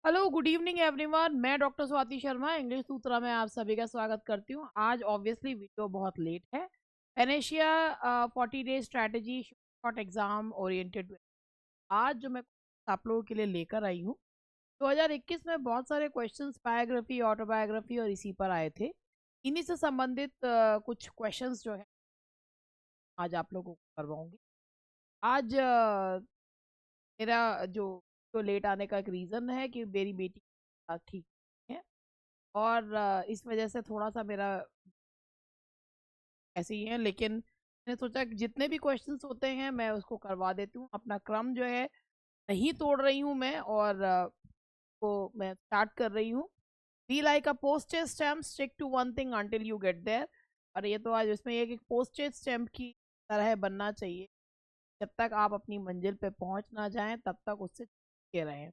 Hello good evening everyone. मैं doctor Swati Sharma English सूत्रा में आप सभी का स्वागत करती हूँ। आज ऑब्वियसली वीडियो बहुत लेट है। Panacea 40 day strategy short exam oriented. आज जो मैं आप लोगों के लिए लेकर आई हूँ, 2021 में बहुत सारे क्वेश्चंस बायोग्राफी, ऑटोबायोग्राफी और इसी पर आए थे। इन्हीं से संबंधित कुछ क्वेश्चंस जो है आज आप लोगों को करवाऊंगी। आज मेरा जो लेट आने का एक रीज़न है कि मेरी बेटी ठीक है, और इस वजह से थोड़ा सा मेरा ऐसे ही है। लेकिन मैंने सोचा कि जितने भी क्वेश्चंस होते हैं मैं उसको करवा देती हूँ। अपना क्रम जो है नहीं तोड़ रही हूँ मैं, और वो मैं स्टार्ट कर रही हूँ। Be like a postage stamp, stick to one thing until you get there. और ये तो आज इसमें एक पोस्टेज स्टैम्प की तरह बनना चाहिए। जब तक आप अपनी मंजिल पे पहुंच ना जाएं तब तक उससे चिपके रहें।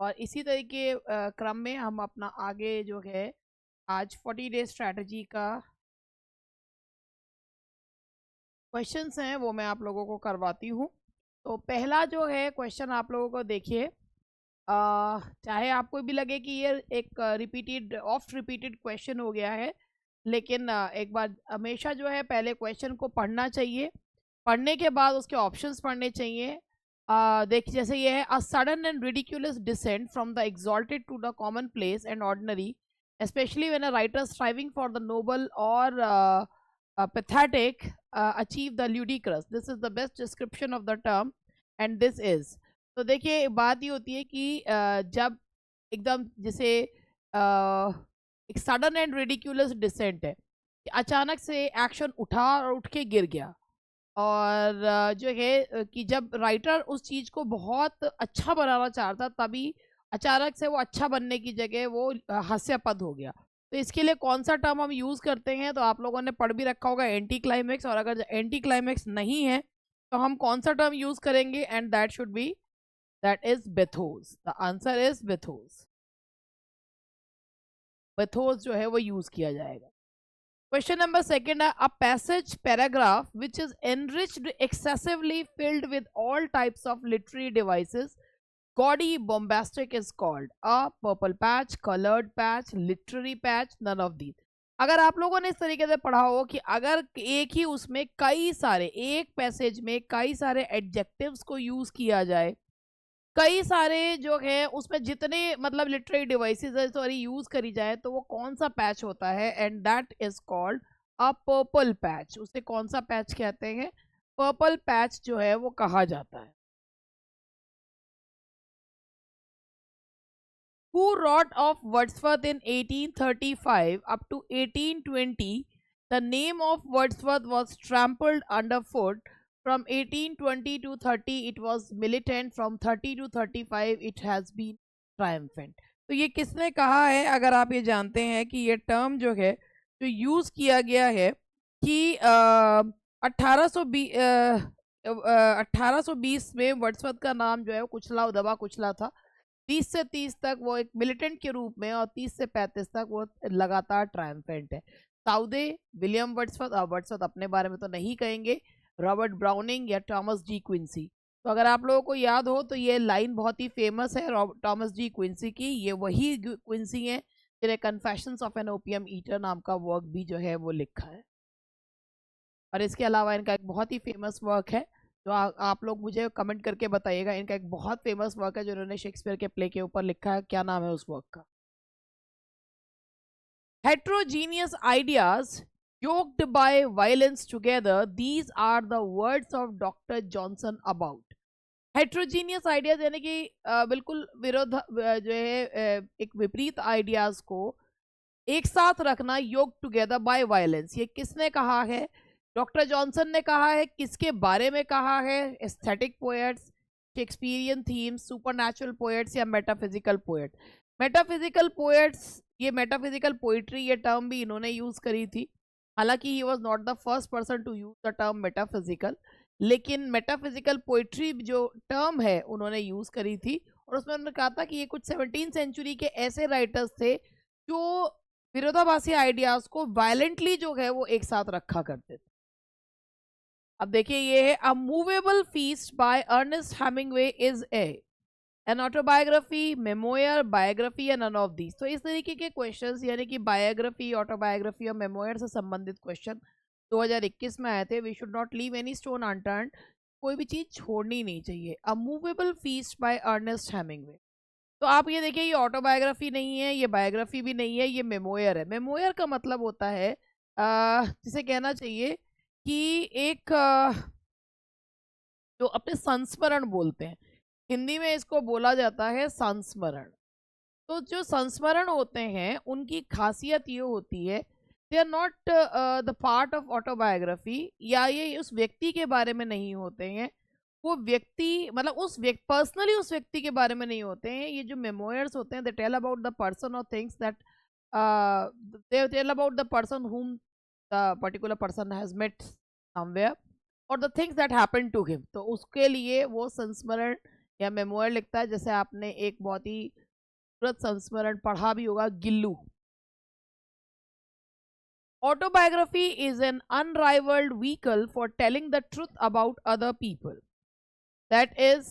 और इसी तरीके क्रम में हम अपना आगे जो है आज 40 डे स्ट्रैटेजी का क्वेश्चंस हैं वो मैं आप लोगों को करवाती हूँ। तो पहला जो है क्वेश्चन आप लोगों को देखिए, चाहे आपको भी लगे कि ये एक रिपीटेड क्वेश्चन हो गया है, लेकिन एक बार हमेशा जो है पहले क्वेश्चन को पढ़ना चाहिए। पढ़ने के बाद उसके ऑप्शंस पढ़ने चाहिए। देखिए जैसे ये है, a sudden and ridiculous descent from the exalted to the common place and ordinary, especially when a writer striving for the noble or pathetic achieve the ludicrous. This is the best description of the term, and this is. तो देखिए बात ये होती है कि जब एकदम जैसे एक सडन एंड रिडिकुलस डिसेंट है कि अचानक से एक्शन उठा और उठ के गिर गया। और जो है कि जब राइटर उस चीज को बहुत अच्छा बनाना चाहता तभी अचानक से वो अच्छा बनने की जगह वो हास्यास्पद हो गया। तो इसके लिए कौन सा टर्म हम यूज करते हैं, तो आप लोगों ने पढ़ भी रखा होगा, एंटी क्लाइमेक्स। और अगर एंटी क्लाइमेक्स नहीं है तो हम कौन सा टर्म यूज करेंगे, and that should be, that is bathos. The answer is bathos. Bathos जो है वो यूज किया जाएगा। Question number second, a passage paragraph which is enriched excessively filled with all types of literary devices, gaudy, bombastic is called a purple patch, colored patch, literary patch, none of these. अगर आप लोगों ने इस तरीके से पढ़ा हो कि अगर एक ही उसमें कई सारे, एक पैसेज में कई सारे एडजेक्टिव्स को यूज किया जाए, कई सारे जो है उसमें जितने मतलब लिटरेरी डिवाइसेस है सॉरी यूज करी जाए, तो वो कौन सा पैच होता है, and that is called a purple patch. उसे कौन सा पैच कहते हैं, पर्पल पैच जो है वो कहा जाता है। Who wrote of Wordsworth in 1835 up to 1820? The name of Wordsworth was trampled underfoot. From 1820 to 30 it was militant. From 30 to 35 it has been triumphant. तो ये किसने कहा है, अगर आप ये जानते हैं कि ये टर्म जो है जो यूज किया गया है कि 1820 में वर्ड्सवर्थ का नाम जो है वो कुचला दबा कुचला था। 20 से 30 तक वो एक मिलिटेंट के रूप में, और 30 से 35 तक वो लगातार ट्रायम्फेंट है। साउदे, विलियम वर्ड्सवर्थ, वर्ड्सवर्थ अपने बारे में तो नहीं कहेंगे, रॉबर्ट ब्राउनिंग या टॉमस जी क्विंसी। तो अगर आप लोगों को याद हो तो ये लाइन बहुत ही फेमस है टॉमस जी क्विंसी की। ये वही क्विंसी है जिन्हें confessions of N opium eater नाम का वर्क भी जो है वो लिखा है। और इसके अलावा इनका एक बहुत ही फेमस वर्क है जो आप लोग मुझे कमेंट करके बताइएगा। इनका एक बहुत फेमस वर्क है जो इन्होंने शेक्सपियर के प्ले के ऊपर लिखा है, क्या नाम है उस वर्क का? Heterogeneous ideas yoked by violence together, these are the words of doctor Johnson about. Heterogeneous ideas यानी कि बिल्कुल विरोध जो है एक विपरीत आइडियाज को एक साथ रखना, योग टुगेदर बाय वायलेंस। ये किसने कहा है? डॉक्टर जॉनसन ने कहा है। किसके बारे में कहा है? Aesthetic poets, Shakespearean themes, supernatural poets या मेटाफिजिकल पोएट? मेटाफिजिकल पोएट्स, ये मेटाफिजिकल पोइट्री ये टर्म भी इन्होंने यूज करी थी। हालांकि he was not the first person to use the term metaphysical, लेकिन मेटाफिजिकल पोइट्री जो टर्म है उन्होंने यूज करी थी। और उसमें उन्होंने कहा था कि ये कुछ 17वीं सेंचुरी के ऐसे राइटर्स थे जो विरोधाभासी आइडियाज को वायलेंटली जो है वो एक साथ रखा करते थे। अब देखिए ये है, a movable feast by Ernest Hemingway is a. An autobiography, memoir, biography या नन ऑफ दीज। तो इस तरीके के क्वेश्चंस यानी कि बायोग्राफी, ऑटोबायोग्राफी और मेमोयर से संबंधित क्वेश्चन 2021 में आए थे। We should not leave any stone unturned, कोई भी चीज छोड़नी नहीं चाहिए। A movable feast by Ernest Hemingway. तो आप ये देखिए, ये ऑटोबायोग्राफी नहीं है, ये बायोग्राफी भी नहीं है, ये मेमोयर है। मेमोयर का मतलब होता है जिसे कहना चाहिए कि एक जो अपने संस्मरण बोलते हैं, हिंदी में इसको बोला जाता है संस्मरण। तो जो संस्मरण होते हैं उनकी खासियत ये होती है, they are not the part of autobiography, या ये उस व्यक्ति के बारे में नहीं होते हैं। वो व्यक्ति मतलब उस व्यक्ति पर्सनली उस व्यक्ति के बारे में नहीं होते हैं। ये जो मेमोयर्स होते हैं, they tell about the person और things that they tell about the person whom the particular person has met somewhere और the things that happen to him. तो उसके लिए वो संस्मरण या मेमोयर लिखता है। जैसे आपने एक बहुत ही खूबसूरत संस्मरण पढ़ा भी होगा, Gillu. Autobiography is an unrivaled vehicle for telling the truth about other people. That is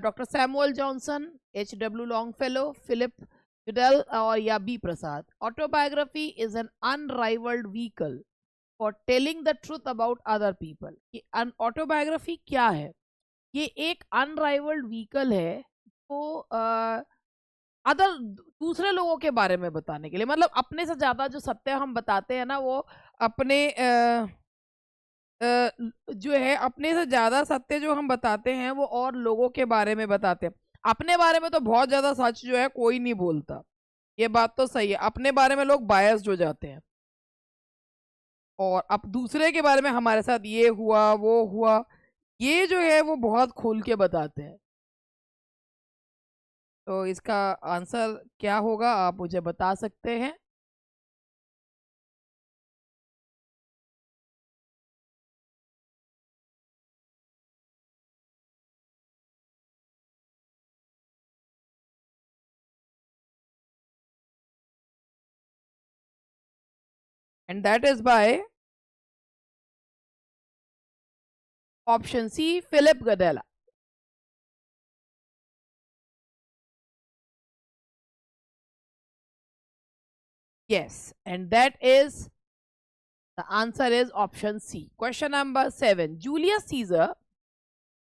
Dr. Samuel Johnson, H.W. Longfellow, Philip Goodell और या B Prasad. Autobiography is an unrivaled vehicle for telling the truth about other people। ये autobiography क्या है? ये एक unrivalled vehicle है तो other दूसरे लोगों के बारे में बताने के लिए, मतलब अपने से ज्यादा जो सत्य हम बताते हैं ना, वो अपने जो है अपने से ज्यादा सत्य जो हम बताते हैं वो और लोगों के बारे में बताते हैं। अपने बारे में तो बहुत ज्यादा सच जो है कोई नहीं बोलता, ये बात तो सही है। अपने बारे में लोग बायस्ड हो जाते हैं, और अब दूसरे के बारे में हमारे साथ ये हुआ वो हुआ, ये जो है वो बहुत खुल के बताते हैं। तो इसका आंसर क्या होगा आप मुझे बता सकते हैं? And that is by option C, Philip Guedalla. Yes, and that is the answer is option C. Question number 7. Julius Caesar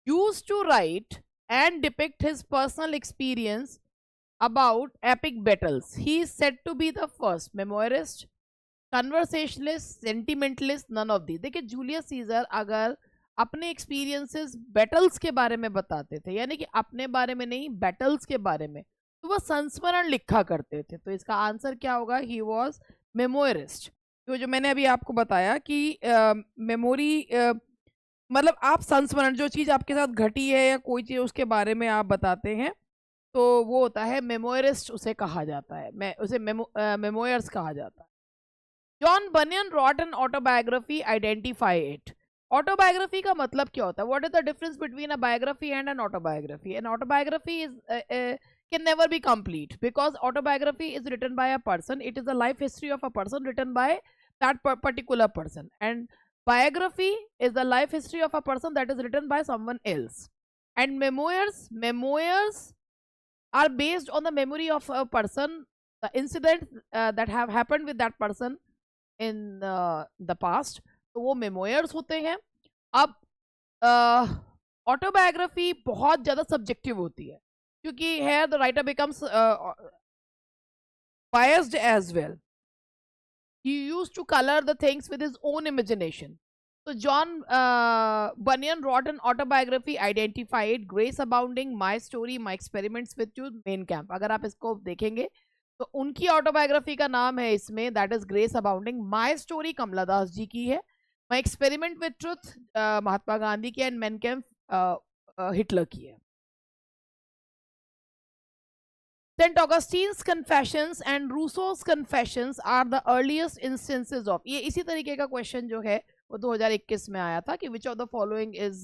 used to write and depict his personal experience about epic battles. He is said to be the first memoirist, conversationalist, sentimentalist, none of these. देखिए, Julius Caesar अगर अपने experiences battles के बारे में बताते थे, यानी कि अपने बारे में नहीं, बैटल्स के बारे में, तो वह संस्मरण लिखा करते थे। तो इसका आंसर क्या होगा? He was memoirist. तो जो मैंने अभी आपको बताया कि मेमोरी मतलब आप संस्मरण, जो चीज़ आपके साथ घटी है या कोई चीज़ उसके बारे में आप बताते हैं, तो वो होता है मेमोरिस्ट, उसे कहा जाता है, उसे मेमोयर्स कहा जाता है। John Bunyan wrote an autobiography, identify it. Autobiography का मतलब क्या होता है? What is the difference between a biography and an autobiography? An autobiography is can never be complete because autobiography is written by a person. It is the life history of a person written by that particular person, and biography is the life history of a person that is written by someone else. And memoirs are based on the memory of a person, the incidents that have happened with that person in the past, तो वो memoirs होते हैं। अब autobiography बहुत ज़्यादा subjective होती है, क्योंकि here the writer becomes biased as well. He used to color the things with his own imagination. So John Bunyan wrote an autobiography, identified Grace Abounding, My Story, My Experiments with You, Main Camp। अगर आप इसको देखेंगे तो उनकी autobiography का नाम है इसमें, that is grace abounding. My story Kamala Das ji की है, my experiment with truth Mahatma Gandhi की, एंड मेन कैम्प हिटलर की है। St. Augustine's Confessions and Rousseau's Confessions are the earliest instances of, ये इसी तरीके का क्वेश्चन जो है वो 2021 में आया था कि which of the following is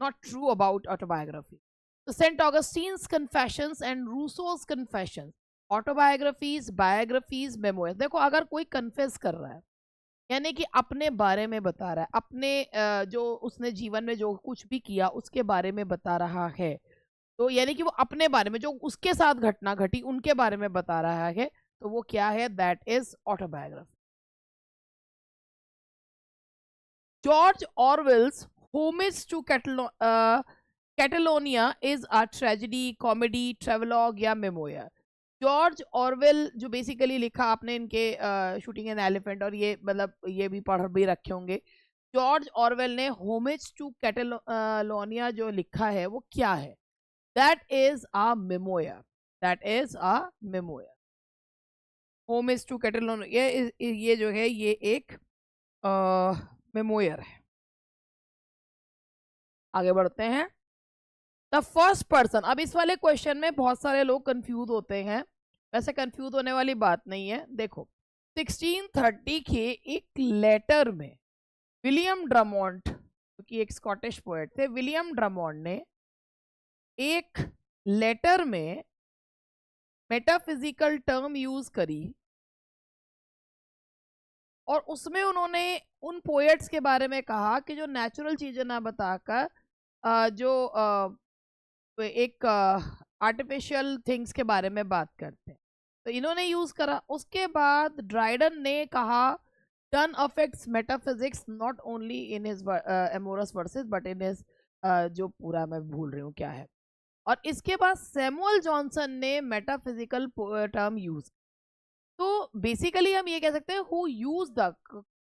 not true about autobiography? So St. Augustine's Confessions and Rousseau's Confessions, autobiographies, biographies, memoirs. देखो, अगर कोई कन्फेस कर रहा है यानी कि अपने बारे में बता रहा है, अपने जो उसने जीवन में जो कुछ भी किया उसके बारे में बता रहा है, तो यानी कि वो अपने बारे में, जो उसके साथ घटना घटी उनके बारे में बता रहा है, तो वो क्या है? That is autobiography. George Orwell's Homage to Catalonia is a tragedy, comedy, travelogue या मेमोयर। जॉर्ज ऑरवेल जो बेसिकली लिखा आपने इनके शूटिंग एन एलिफेंट, और ये मतलब ये भी पढ़ भी रखे होंगे। जॉर्ज ऑरवेल ने होमेज टू कैटलोनिया जो लिखा है वो क्या है? That is a memoir. That is a memoir. Homage to Catalonia, ये जो है ये एक मेमोयर है। आगे बढ़ते हैं। द फर्स्ट पर्सन, अब इस वाले क्वेश्चन में बहुत सारे लोग कंफ्यूज होते हैं, वैसे कंफ्यूज होने वाली बात नहीं है। देखो 1630 के एक लेटर में विलियम ड्रमोंट, क्योंकि एक स्कॉटिश पोएट थे, विलियम ड्रमोंट ने एक लेटर में मेटाफिजिकल टर्म यूज करी, और उसमें उन्होंने उन पोएट्स के बारे में कहा कि जो नेचुरल चीजें ना बताकर जो एक आर्टिफिशियल थिंग्स के बारे में बात करते हैं, तो इन्होंने यूज करा। उसके बाद ड्राइडन ने कहा turn affects metaphysics not only in his amorous versus but in his, जो पूरा मैं भूल रही हूँ क्या है। और इसके बाद सैमुअल जॉनसन ने मेटाफिजिकल टर्म यूज। तो बेसिकली हम ये कह सकते हैं हु यूज द,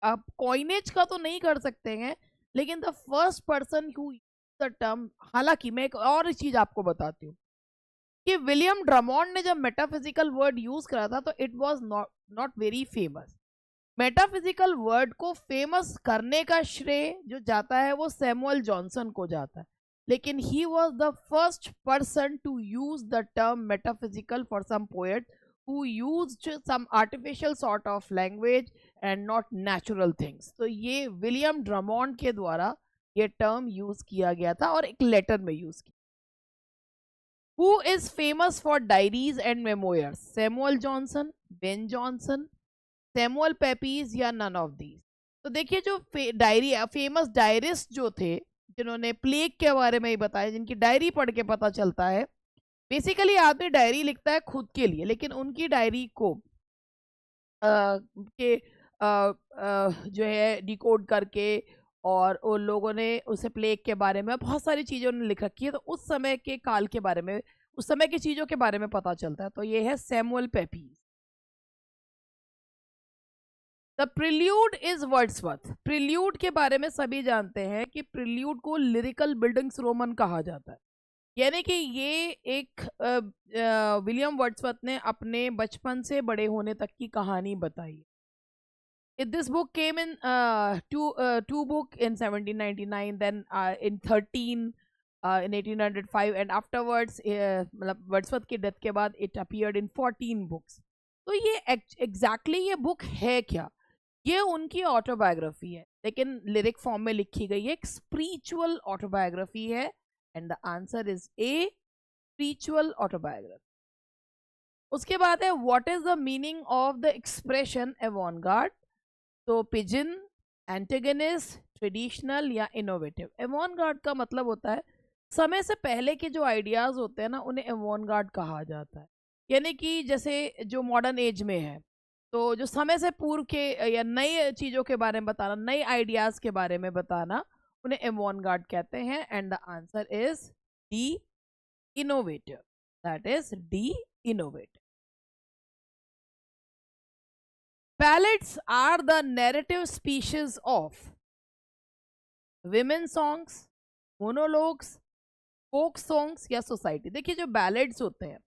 आप कॉइनेज का तो नहीं कर सकते हैं, लेकिन the first person who the term. हालांकि मैं एक और चीज आपको बताती हूँ कि विलियम ड्रमोंड ने जब मेटाफिजिकल वर्ड यूज करा था तो it was not very famous. Metaphysical word को फेमस करने का श्रेय जो जाता है वो सैमुअल जॉनसन को जाता है, लेकिन he was the first person to use the term metaphysical for some poet who used some artificial sort of language and not natural things। तो ये विलियम ड्रमोंड के द्वारा ये टर्म यूज किया गया था और एक लेटर में यूज किया। Who is famous for diaries and memoirs? Samuel Johnson, Ben Johnson, Samuel Pepys या नन ऑफ दीज? तो देखिए जो डायरी फेमस डायरिस्ट जो थे, जिन्होंने प्लेग के बारे में ही बताया, जिनकी डायरी पढ़ के पता चलता है, बेसिकली आदमी डायरी लिखता है खुद के लिए, लेकिन उनकी डायरी को जो है डिकोड करके, और उन लोगों ने उसे प्लेग के बारे में बहुत सारी चीज़ें उन्होंने लिख रखी है, तो उस समय के काल के बारे में, उस समय की चीज़ों के बारे में पता चलता है। तो ये है Samuel Pepys. The prelude is Wordsworth. Prelude के बारे में सभी जानते हैं कि प्रिल्यूड को लिरिकल बिल्डिंग्स रोमन कहा जाता है, यानी कि ये एक विलियम वर्ड्सवर्थ ने अपने बचपन से बड़े होने तक की कहानी बताई। This book came in two book in 1799, then in 13 in 1805, and afterwards मतलब वर्ड्सवर्थ की डेथ के बाद it appeared in 14 books। तो ये exactly ये बुक है क्या? ये उनकी ऑटोबायोग्राफी है, लेकिन लिरिक फॉर्म में लिखी गई है, एक स्पिरिचुअल ऑटोबायोग्राफी है, and the answer is A, spiritual autobiography. उसके बाद है what is the meaning of the expression avant-garde? तो पिजन, एंटेगनिस्ट, ट्रेडिशनल या इनोवेटिव। एवॉनगार्ड का मतलब होता है समय से पहले के जो आइडियाज होते हैं ना, उन्हें एवॉनगार्ड कहा जाता है, यानी कि जैसे जो मॉडर्न एज में है, तो जो समय से पूर्व के या नई चीज़ों के बारे में बताना, नए आइडियाज़ के बारे में बताना, उन्हें एवॉनगार्ड कहते हैं, and the answer is D, innovative. That is D, innovative. Ballads are the narrative species of women songs, monologues, folk songs या सोसाइटी। देखिए जो बैलेड्स होते हैं,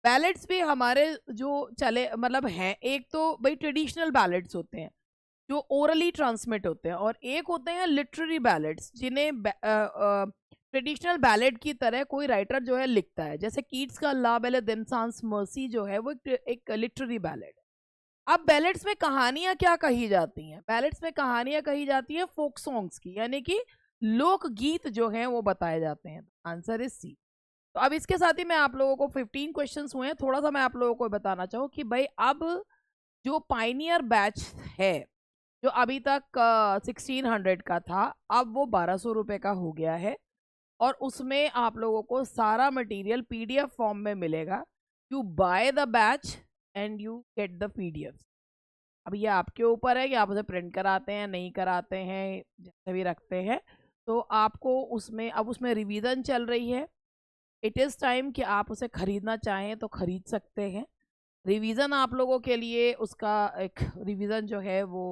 बैलेड्स भी हमारे जो चले मतलब हैं, एक तो भाई ट्रेडिशनल बैलेड्स होते हैं जो ओरली ट्रांसमिट होते हैं, और एक होते हैं लिटरेरी बैलेड्स जिन्हें ट्रेडिशनल बैलेड की तरह कोई राइटर जो है लिखता है, जैसे कीट्स का ला बेले दिन सांस मर्सी जो है वो एक लिटरेरी बैलेड। अब बैलेड्स में कहानियां क्या कही जाती हैं? बैलेड्स में कहानियां कही जाती हैं फोक सॉन्ग्स की, यानी कि लोकगीत जो हैं वो बताए जाते हैं। Answer is C. तो अब इसके साथ ही मैं आप लोगों को 15 क्वेश्चंस हुए हैं, थोड़ा सा मैं आप लोगों को बताना चाहूँ कि भाई अब जो पाइनियर बैच है, जो अभी तक 1600 का था, अब वो 1200 रुपये का हो गया है। और उसमें आप लोगों को सारा मटेरियल पीडीएफ फॉर्म में मिलेगा। You by the batch and you get the PDF. अब ये आपके ऊपर है कि आप उसे प्रिंट कराते हैं नहीं कराते हैं, जैसे भी रखते हैं। तो आपको उसमें अब उसमें रिवीजन चल रही है। इट इज़ टाइम कि आप उसे खरीदना चाहें तो खरीद सकते हैं। रिवीजन आप लोगों के लिए उसका एक रिवीजन जो है वो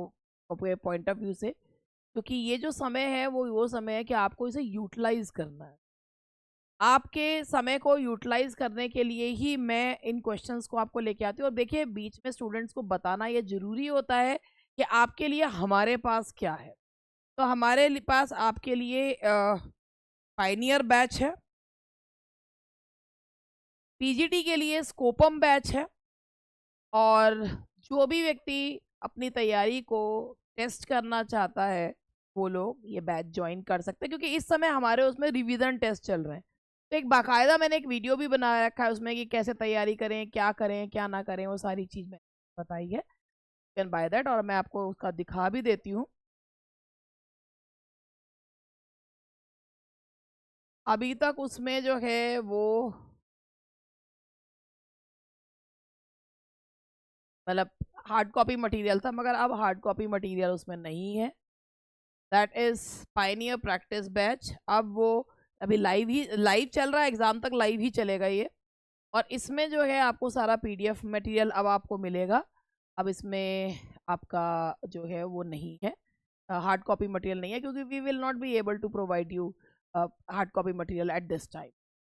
अपने पॉइंट ऑफ व्यू से, क्योंकि ये जो समय है वो समय है कि आपको इसे यूटिलाइज करना है। आपके समय को यूटिलाइज करने के लिए ही मैं इन क्वेश्चंस को आपको लेके आती हूँ। और देखिए, बीच में स्टूडेंट्स को बताना ये ज़रूरी होता है कि आपके लिए हमारे पास क्या है। तो हमारे पास आपके लिए पायनियर बैच है, पीजीटी के लिए स्कोपम बैच है, और जो भी व्यक्ति अपनी तैयारी को टेस्ट करना चाहता है वो लोग ये बैच ज्वाइन कर सकते हैं, क्योंकि इस समय हमारे उसमें रिवीजन टेस्ट चल रहे हैं। तो एक बाकायदा मैंने एक वीडियो भी बना रखा है उसमें कि कैसे तैयारी करें, क्या ना करें, वो सारी चीज़ मैंने बताई है। कैन बाय दैट, और मैं आपको उसका दिखा भी देती हूँ। अभी तक उसमें जो है वो मतलब हार्ड कॉपी मटेरियल था, मगर अब हार्ड कॉपी मटेरियल उसमें नहीं है। That is Pioneer practice batch. अब वो अभी लाइव चल रहा है, एग्जाम तक लाइव ही चलेगा ये। और इसमें जो है आपको सारा पीडीएफ मटेरियल अब आपको मिलेगा। अब इसमें आपका जो है वो नहीं है, हार्ड कॉपी मटेरियल नहीं है, क्योंकि we will not be able to provide you hard copy material at this time.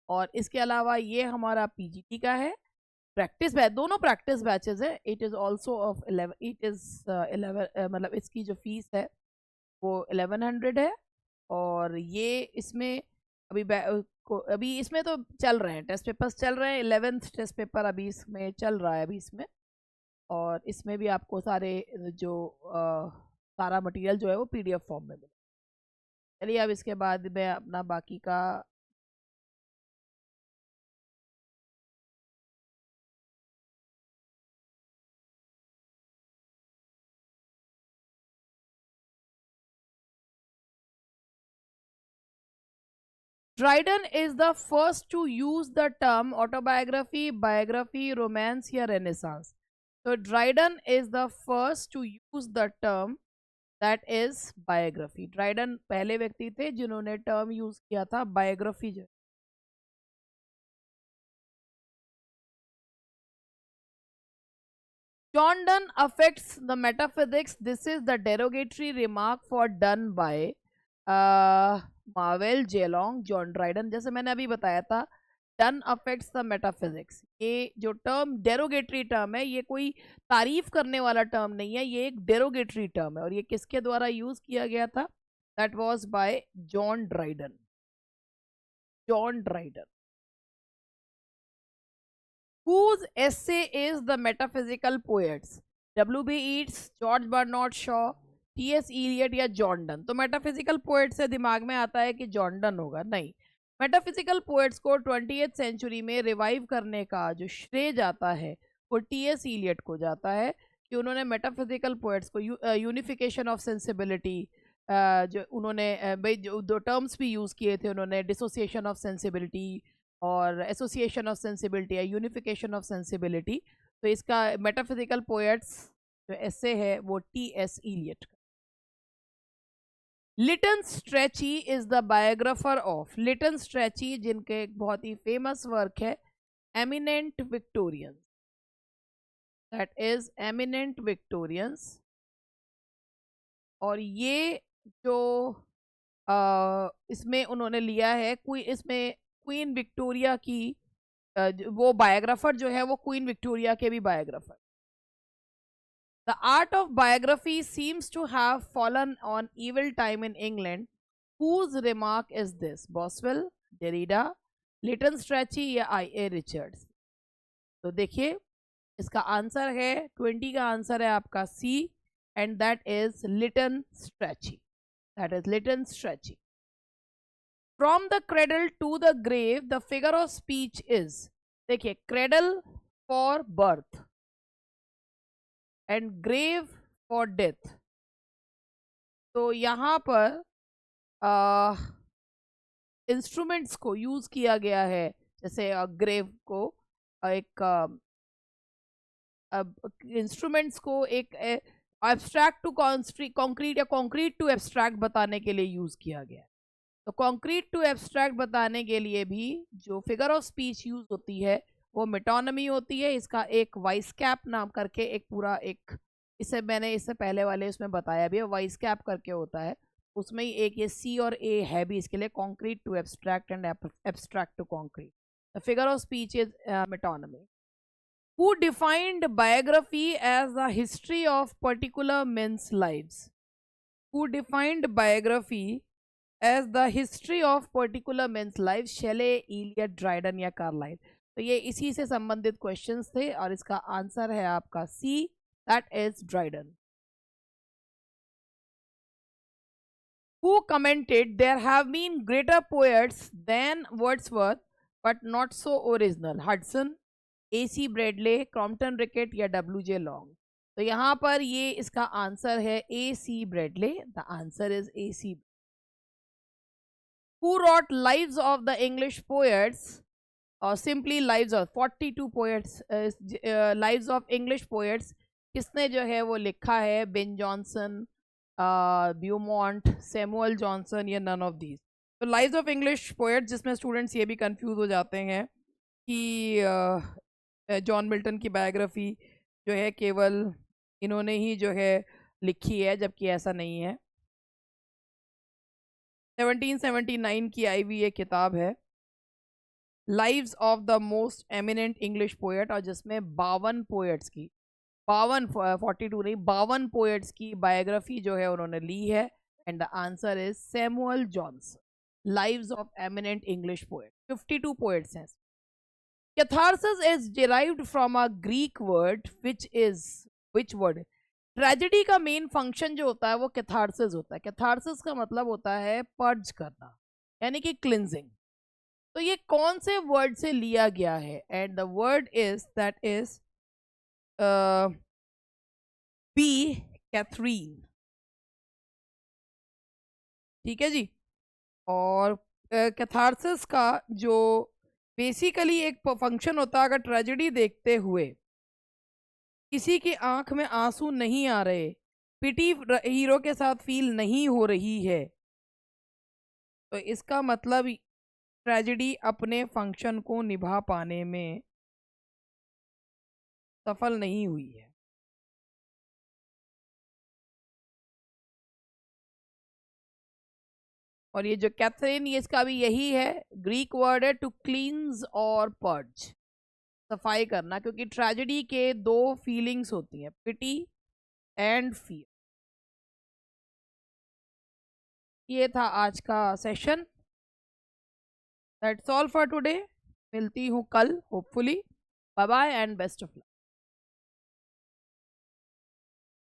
और इसके अलावा ये हमारा पीजीटी का है प्रैक्टिस बैच, दोनों प्रैक्टिस बैचेस है। It is also of 11, it is 11, मतलब इसकी जो फीस है वो 1100 है। और ये इसमें अभी इसमें तो चल रहे हैं टेस्ट पेपर्स, चल रहे हैं 11th टेस्ट पेपर अभी इसमें चल रहा है अभी इसमें। और इसमें भी आपको सारे जो सारा मटेरियल जो है वो पीडीएफ फॉर्म में मिले। चलिए, अब इसके बाद मैं अपना बाकी का Dryden is the first to use the term autobiography, biography, romance या Renaissance. So Dryden is the first to use the term that is biography. Dryden पहले व्यक्ति थे जिन्होंने टर्म यूज किया था बायोग्राफी जो। John Donne affects the metaphysics. This is the derogatory remark for done by Marvell जेलोंग John Dryden. जैसे मैंने अभी बताया था, डन अफेक्ट्स द मेटाफिजिक्स। ये जो टर्म डेरोगेटरी टर्म है, ये कोई तारीफ करने वाला टर्म नहीं है, ये एक डेरोगेटरी टर्म है। और ये किसके द्वारा यूज किया गया था? That was by John Dryden. John Dryden. Whose essay is The Metaphysical Poets? W.B. Yeats, George Bernard Shaw, T S. Eliot या जॉन डन? तो मेटाफिजिकल पोएट से दिमाग में आता है कि जॉन डन होगा, नहीं। मेटाफिजिकल पोएट्स को 20th सेंचुरी में रिवाइव करने का जो श्रेय जाता है वो टी.एस. इलियट को जाता है, कि उन्होंने मेटाफिजिकल पोएट्स को यूनिफिकेशन ऑफ सेंसिबिलिटी, जो उन्होंने भाई जो दो टर्म्स भी यूज़ किए थे उन्होंने, डिसोसिएशन ऑफ सेंसिबिलिटी और एसोसिएशन ऑफ सेंसिबिलिटी या यूनिफिकेशन ऑफ सेंसिबिलिटी। तो इसका मेटाफिजिकल पोएट्स जो ऐसे है वो टी.एस. इलियट का। Lytton Strachey is the biographer of. Lytton Strachey जिनके एक बहुत ही फेमस वर्क है Eminent Victorians. That is Eminent Victorians. और ये जो इसमें उन्होंने लिया है इसमें क्वीन विक्टोरिया की वो बायोग्राफर जो है वो क्वीन विक्टोरिया के भी biographer. The art of biography seems to have fallen on evil time in England. Whose remark is this? Boswell, Derrida, Lytton Strachey या I.A. रिचर्ड्स? तो देखिए, इसका आंसर है 20 का आंसर है आपका C, and that is Lytton Strachey. That is Lytton Strachey. From the cradle to the grave the figure of speech is. देखिए, cradle for birth and grave for death. तो यहाँ पर इंस्ट्रूमेंट्स को use किया गया है, जैसे ग्रेव को एक इंस्ट्रूमेंट्स को एक एब्स्ट्रैक्ट टू कॉन्क्रीट या कॉन्क्रीट टू एब्स्ट्रैक्ट बताने के लिए यूज किया गया है। तो कॉन्क्रीट टू एब्स्ट्रैक्ट बताने के लिए भी जो फिगर ऑफ स्पीच यूज होती है वो मेटोनमी होती है। इसका एक वाइस कैप नाम करके एक पूरा एक, मैंने इससे पहले वाले उसमें बताया भी है, वाइस कैप करके होता है, उसमें ही एक ये सी और ए है भी इसके लिए, concrete to abstract and abstract to concrete. The figure of speech is metonymy. Who defined biography as the history of particular men's lives? Who defined biography as the history of particular men's lives? Shelley, Eliot, Dryden या Carlyle? तो ये इसी से संबंधित questions थे और इसका answer है आपका C, that is Dryden. Who commented there have been greater poets than Wordsworth but not so original? Hudson, AC Bradley, Crompton Rickett या WJ लॉन्ग? तो यहाँ पर ये इसका आंसर है AC Bradley. The answer is AC। Who wrote lives of the English poets? और simply lives of 42 poets, lives of English poets किसने जो है वो लिखा है? बेन जॉनसन, ब्यूमॉन्ट, सैमुअल जॉनसन या नन ऑफ दीज? तो लाइव्स ऑफ इंग्लिश पोएट्स, जिसमें स्टूडेंट्स ये भी कंफ्यूज हो जाते हैं कि जॉन मिल्टन की बायोग्राफी जो है केवल इन्होंने ही जो है लिखी है, जबकि ऐसा नहीं है। 1779 की आई हुई एक किताब है lives of the most eminent English poet, और जिसमें 52 पोएट्स की 42 नहीं 52 पोएट्स की बायोग्राफी जो है उन्होंने ली है। And the answer is Samuel Johnson, lives of eminent English poet. 52 poets हैं। Catharsis is derived from a Greek word which word? Tragedy का मेन फंक्शन जो होता है वो कैथारसिस होता है। कैथारसिस का मतलब होता है पर्ज करना, यानी कि क्लिंजिंग। तो ये कौन से वर्ड से लिया गया है? And the word is that is B Catherine. ठीक है जी। और कैथारसिस का जो बेसिकली एक फंक्शन होता है, अगर ट्रेजेडी देखते हुए किसी की आंख में आंसू नहीं आ रहे, पिटी हीरो के साथ फील नहीं हो रही है, तो इसका मतलब ट्रेजेडी अपने फंक्शन को निभा पाने में सफल नहीं हुई है। और ये जो कैथरीन, ये इसका भी यही है, ग्रीक वर्ड है टू क्लींस और पर्ज, सफाई करना, क्योंकि ट्रेजेडी के दो फीलिंग्स होती हैं, पिटी एंड फियर। ये था आज का session. That's all for today. मिलती हूँ कल hopefully. Bye bye and best of luck.